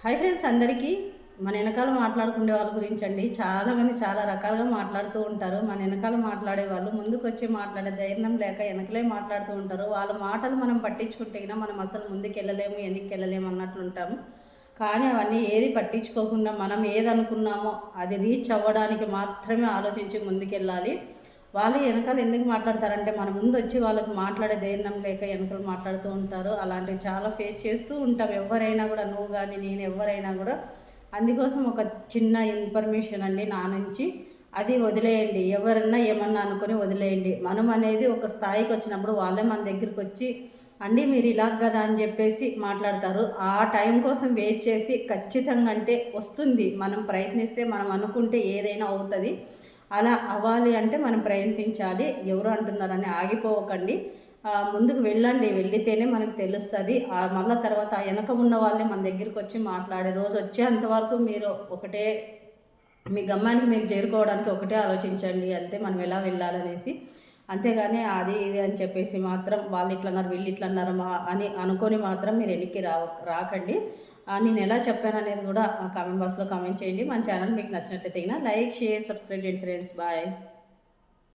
Hi friends అందరికీ. మన వెనకాల మాట్లాడుకునే వాళ్ళ గురించి అండి చాలామంది చాలా రకాలుగా మాట్లాడుతూ ఉంటారు. మన వెనకాల మాట్లాడే వాళ్ళు ముందుకు వచ్చి మాట్లాడే ధైర్యం లేక వెనకలే మాట్లాడుతూ ఉంటారు. వాళ్ళ మాటలు మనం పట్టించుకుంటే మనం అసలు ముందుకు వెళ్ళలేము, వెనక్కి వెళ్ళలేము అన్నట్లు ఉంటాము. కానీ అవన్నీ ఏది పట్టించుకోకుండా మనం ఏది అనుకున్నామో అది రీచ్ అవ్వడానికి మాత్రమే ఆలోచించి ముందుకెళ్ళాలి. వాళ్ళు వెనకాల ఎందుకు మాట్లాడతారంటే మన ముందు వచ్చి వాళ్ళకి మాట్లాడే ధైర్యం లేక వెనకాల మాట్లాడుతూ ఉంటారు. అలాంటివి చాలా ఫేస్ చేస్తూ ఉంటాం ఎవరైనా కూడా, నువ్వు కానీ నేను ఎవరైనా కూడా. అందుకోసం ఒక చిన్న ఇన్ఫర్మేషన్ అండి నా నుంచి, అది వదిలేయండి. ఎవరన్నా ఏమన్నా అనుకొని వదిలేయండి. మనం అనేది ఒక స్థాయికి వచ్చినప్పుడు వాళ్ళే మన దగ్గరికి వచ్చి అండి మీరు ఇలా కదా అని చెప్పేసి మాట్లాడతారు. ఆ టైం కోసం వెయిట్ చేసి ఖచ్చితంగా అంటే వస్తుంది. మనం ప్రయత్నిస్తే, మనం అనుకుంటే ఏదైనా అవుతుంది. అలా అవ్వాలి అంటే మనం ప్రయత్నించాలి. ఎవరు అంటున్నారని ఆగిపోవకండి. ముందుకు వెళ్ళండి. వెళ్ళితేనే మనకు తెలుస్తుంది. మళ్ళీ తర్వాత వెనక ఉన్న వాళ్ళే మన దగ్గరికి వచ్చి మాట్లాడే రోజు వచ్చేంతవరకు మీరు ఒకటే మీ గమ్యానికి మీరు చేరుకోవడానికి ఒకటే ఆలోచించండి అంతే, మనం ఎలా వెళ్ళాలనేసి. అంతేగాని అది ఇది అని చెప్పేసి మాత్రం వాళ్ళు ఇట్లన్నారు వీళ్ళు ఇట్లన్నారు అని అనుకొని మాత్రం మీరు వెనక్కి రాకండి. నేను ఎలా చెప్పాను అనేది కూడా కామెంట్ బాక్స్లో కామెంట్ చేయండి. మన ఛానల్ మీకు నచ్చినట్లయితే లైక్, షేర్, సబ్స్క్రైబ్ చేయండి ఫ్రెండ్స్. బాయ్.